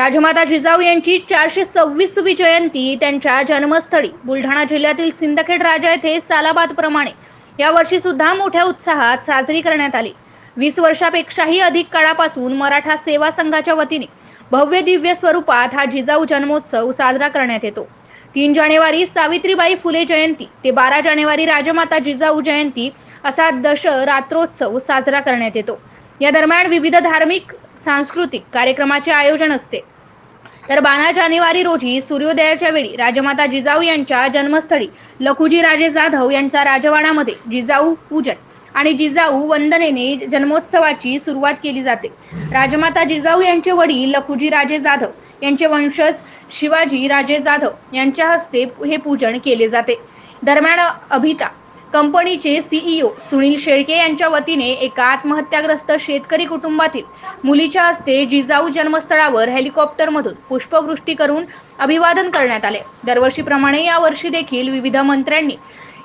राजमाता जिजाऊ यांची 426वी जयंती त्यांच्या जन्मस्थळी बुलढाणा जिल्ह्यातील सिंदखेड राजा येथे सालाबादप्रमाणे यावर्षी सुद्धा मोठ्या उत्साहात साजरी करण्यात आली। 20 वर्षापेक्षाही अधिक काळापासून मराठा सेवा संघाच्या वतीने भव्य दिव्य स्वरूपात हा जिजाऊ जन्मोत्सव साजरा करण्यात येतो। 3 जानेवारी सावित्रीबाई फुले जयंती ते 12 जानेवारी राजमाता जिजाऊ जयंती असा दशरात्रोत्सव साजरा करण्यात येतो। या दरम्यान विविध धार्मिक सांस्कृतिक कार्यक्रमाचे आयोजन असते। तर 12 जानेवारी रोजी सूर्योदयाच्या वेळी राजमाता जिजाऊ यांच्या जन्मस्थळी लखुजी राजे जाधव यांचा राजवाड्यामध्ये जिजाऊ पूजन आणि जिजाऊ वंदनेने जन्मोत्सवाची सुरुवात केली जाते। राजमाता जिजाऊ यांचे वडील लखुजी राजे जाधव यांचे वंशज शिवाजी राजे जाधव यांच्या हस्ते हे पूजन केले जाते। दरम्यान अभिता कंपनीचे सीईओ सुनील शेळके यांच्या वतीने एका आत्महत्याग्रस्त शेतकरी कुटुंबातील मुलीच्या हस्ते जिजाऊ जन्मस्थळावर हेलिकॉप्टरमधून पुष्पवृष्टी करून अभिवादन करण्यात आले। दरवर्षीप्रमाणे यावर्षी देखील विविध मंत्र्यांनी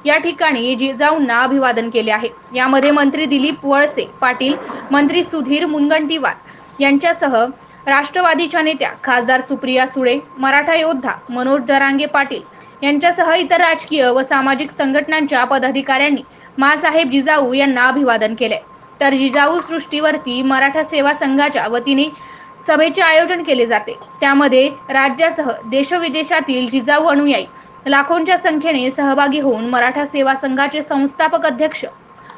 या ठिकाणी जिजाऊंना अभिवादन केले आहे। यामध्ये मंत्री दिलीप वळसे पाटील, मंत्री सुधीर मुनगंटीवार यांच्यासह राष्ट्रवादीच्या नेत्या खासदार सुप्रिया सुळे, मराठा योद्धा मनोज जरांगे पाटील यांच्यासह इतर राजकीय व सामाजिक संघटनांच्या पदाधिकाऱ्यांनी माँसाहेब जिजाऊ यांना अभिवादन केले। तर जिजाऊ सृष्टीवरती मराठा सेवा संघाच्या वतीने सभेचे आयोजन केले जाते। त्यामध्ये राज्यासह देशविदेशातील जिजाऊ अनुयायी लाखोंच्या संख्येने सहभागी होऊन मराठा सेवा संघाचे संस्थापक अध्यक्ष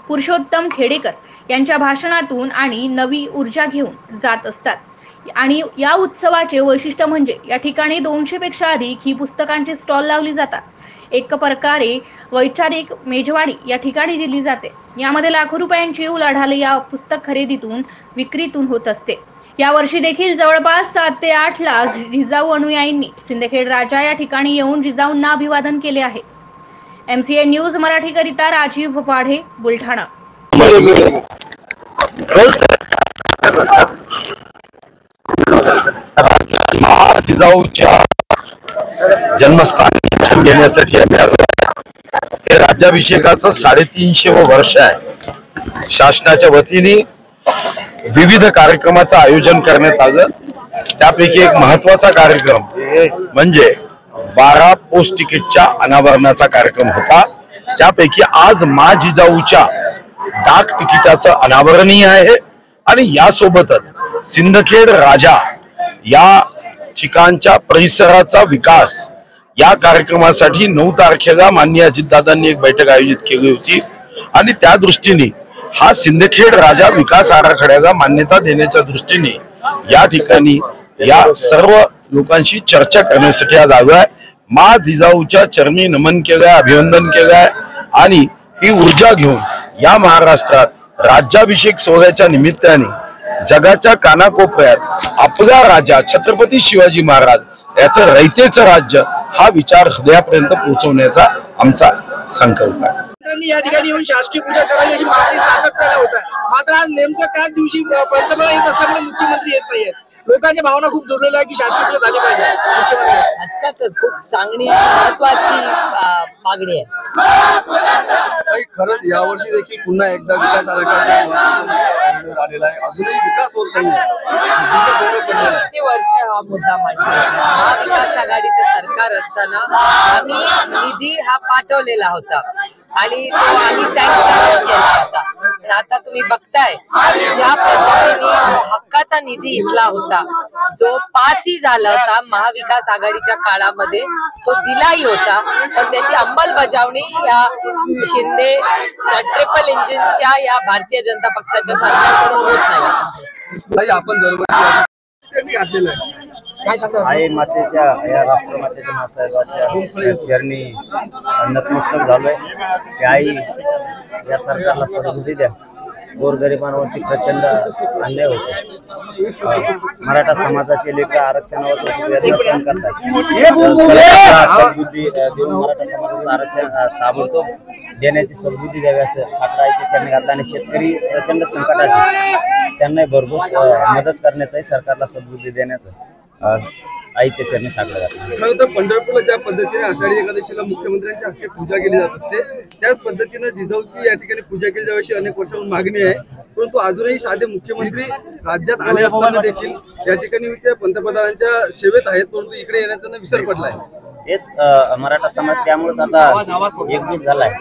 पुरुषोत्तम खेडेकर यांच्या भाषणातून आणि नवी ऊर्जा घेऊन जात असतात। आणि या उत्सवाचे वैशिष्ट्य म्हणजे या ठिकाणी 200 पेक्षा अधिक ही पुस्तकांची स्टॉल लावली जातात। एक प्रकारे वैचारिक मेजवानी या ठिकाणी दिली जाते। यामध्ये लाखो रुपयांची उलाढाल या पुस्तक खरेदीतून विक्रीतून होत असते। यावर्षी देखील जवळपास 7 ते 8 लाख जिजाऊ अनुयायींनी सिंदखेड राजा या ठिकाणी येऊन जिजाऊंना अभिवादन केले आहे। MCA न्यूज मराठीकरिता राजीव वाढे, बुलढाणा। जिजाऊच्या जन्मस्थानी दर्शन घेण्यासाठी आम्ही आलो। हे राज्याभिषेकाचं 350 वर्ष आहे। शासनाच्या वतीने विविध कार्यक्रमाचं आयोजन करण्यात आलं। त्यापैकी एक महत्वाचा कार्यक्रम म्हणजे 12 पोस्ट तिकीटच्या अनावरणाचा कार्यक्रम होता। त्यापैकी आज मा जिजाऊच्या डाक तिकिटाचं अनावरणही आहे आणि यासोबतच सिंदखेड राजा या ठिकाणच्या परिसराचा विकास या कार्यक्रमासाठी 9 तारखेला माननीय अजितदादांनी एक बैठक आयोजित केली होती आणि त्या दृष्टीने हा सिंदखेड राजा विकास आराखड्याला मान्यता देण्याच्या दृष्टीने या ठिकाणी या सर्व लोकांशी चर्चा करण्यासाठी आज आलो आहे। मा जिजाऊच्या चरणी नमन केलंय, अभिवंदन केलंय आणि ही ऊर्जा घेऊन या महाराष्ट्रात राज्याभिषेक सोहळ्याच्या निमित्ताने जगाच्या कानाकोपऱ्यात आपला राजा छत्रपती शिवाजी महाराज याचं रयतेचं राज्य हा विचार हृदयापर्यंत पोहोचवण्याचा आमचा संकल्प आहे। या ठिकाणी येऊन शासकीय पूजा करावी अशी मागणी सातत्याने होत आहे। मात्र आज नेमकं त्याच दिवशी पंतप्रधान येत असल्यामुळे मुख्यमंत्री येत नाहीये। लोकांच्या भावना खूप जोडलेल्या आहे की शासकीय पूजा झाली पाहिजे। आजकाल खूप चांगली महत्वाची मागणी आहे। खरंच यावर्षी देखील पुन्हा एकदा विकास आराखडा आलेला आहे, अजूनही विकास होत नाहीये। किती वर्ष हा मुद्दा मांडला। महाविकास आघाडीचं सरकार असताना आम्ही निधी हा पाठवलेला होता आणि तो आम्ही सँक्शन केला होता। पण आता तुम्ही बघताय ज्या पद्धतीने हक्काचा निधी इथला होता जो पासही झाला होता महाविकास आघाडीच्या काळामध्ये, तो दिलाही होता, पण त्याची अंमलबजावणी या शिंदे ट्रिपल इंजिनच्या या भारतीय जनता पक्षाच्या सरकारकडून होत नाही। आपण आई मातेच्या या राष्ट्रमातेच्या मासाहेबाच्या चरणी नतमस्तक झालोय की आई या सरकारला सद्बुद्धी द्या। गोरगरिबांवरती प्रचंड अन्याय होतो। मराठा समाजाचे लेकरं आरक्षणावर सहन करतात। सद्बुद्धी देऊन मराठा समाजाचं आरक्षण ताबडतोब देण्याची सद्बुद्धी द्यावी असं साखराईच्या चरणी घातला आणि शेतकरी प्रचंड संकटात आहेत, त्यांना भरघोस मदत करण्याचाही सरकारला सद्बुद्धी देण्याचं आईच्या चरणी साकडं घातलं. खरं तर पंढरपूरला ज्या पद्धतीने आषाढी एकादशीला मुख्यमंत्र्यांच्या हस्ते पूजा केली जात असते त्याच पद्धतीने जिजाऊची या ठिकाणी पूजा केली जावी अशी अनेक वर्षांपासून मागणी आहे. परंतु अजूनही साधे मुख्यमंत्री राज्यात आले असताना देखील या ठिकाणी त्या पंतप्रधानांच्या सेवेत आहेत, परंतु इकडे येण्याचा त्यांना विसर पडलाय. हेच मराठा समाज त्यामुळेच आता एकजूट झालाय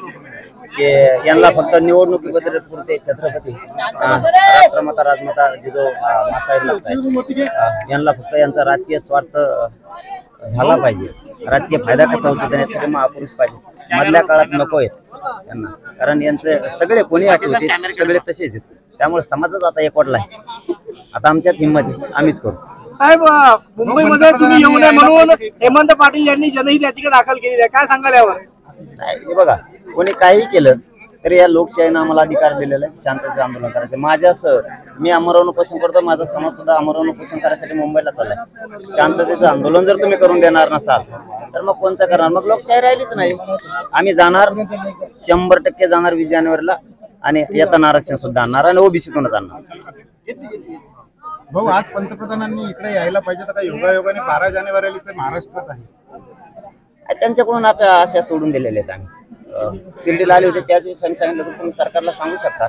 की यांना फक्त निवडणुकीबद्दल पुरते छत्रपती राष्ट्रमाता राजमाता जिजाऊ मासाहेब लागतात. यांना फक्त यांचा राजकीय स्वार्थ झाला पाहिजे, राजकीय फायदा कसा होतो त्यासाठी महापुरुष पाहिजे. मधल्या काळात नको आहेत यांना, कारण यांचे सगळे कोणी असे होते सगळे तसेच आहेत. त्यामुळे समाजच आता एकवटला आहे. आता आमच्यात हिंमत आहे, आम्हीच करू. साहेब, मुंबईमध्ये तुम्ही येऊ नये म्हणून हेमंत पाटील यांनी जनहित याचिका दाखल केली आहे, काय सांगाल यावर? हे बघा, कोणी काही केलं तरी या लोकशाहीनं आम्हाला अधिकार दिलेला आहे शांततेचं आंदोलन करायचं. माझ्यासह मी अमरावती उपोषण करतो, माझा समाज सुद्धा अमरावती उपोषण करायसाठी मुंबईला चाललाय. शांततेचं आंदोलन जर तुम्ही करून देणार नसाल तर मग कोणतं करणार? मग लोकशाही राहिलीच नाही. आम्ही जाणार 100% जाणार 20 जानेवारीला आणि येताना आरक्षण सुद्धा आणणार आणि ओबीसीतूनच आणणार. भाऊ, आज पंतप्रधानांनी इकडे यायला पाहिजे तर योगायोगाने 12 जानेवारीला इकडे महाराष्ट्रात आहे. त्यांच्याकडून आपल्या आशा सोडून दिलेल्या आहेत. आम्ही शिर्डीला आले होते त्याच वेळेस आम्ही सांगितलं तर तुम्ही सरकारला सांगू शकता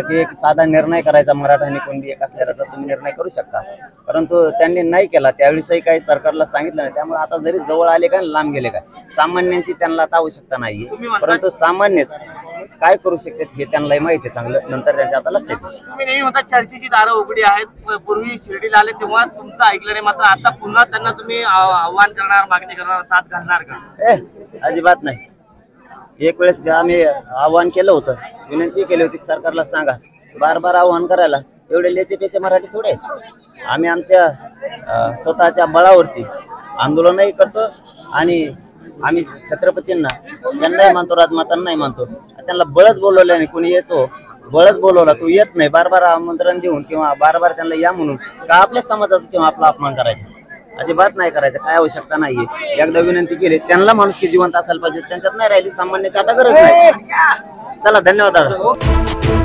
की एक साधा निर्णय करायचा, मराठा आणि कोणती एक असल्याचा तुम्ही निर्णय करू शकता. परंतु त्यांनी नाही केला. त्यावेळेसही काही सरकारला सांगितलं नाही. त्यामुळे आता जरी जवळ आले काय लांब गेले काय, सामान्यांची त्यांना आता आवश्यकता नाहीये. परंतु सामान्यच काय करू शकतात हे त्यांनाही माहिती आहे चांगलं. नंतर त्यांच्या आता लक्षात येईल. तुम्ही नेहमी म्हणता चर्चेची दारं उघडी आहेत. पूर्वी शिर्डीला आले तेव्हा तुमचं ऐकलं नाही, मात्र आता पुन्हा त्यांना तुम्ही आव्हान करणार, मागणी करणार, साथ घालणार का? अजिबात नाही. एक वेळेस आम्ही आव्हान केलं होतं, विनंती केली होती सरकारला सांगा. बार बार आव्हान करायला एवढे लेचे मराठी थोडे आहेत. आम्ही आमच्या स्वतःच्या बळावरती आंदोलनही करतो आणि आम्ही छत्रपतींना त्यांनाही मानतो, राजमातांनाही मानतो. त्यांना बळच बोलवलं नाही, कोणी येतो बळच बोलवला, तू येत नाही, बार बार आमंत्रण देऊन किंवा बार बार त्यांना या म्हणून का आपल्या समाजाचा किंवा आपला अपमान करायचा? अजिबात नाही करायचं, काय आवश्यकता नाहीये. एकदा विनंती केली, त्यांना माणूस की जिवंत असायला पाहिजे, त्यांच्यात नाही राहिली, सामान्याची आता गरज नाही. चला, धन्यवाद दादा.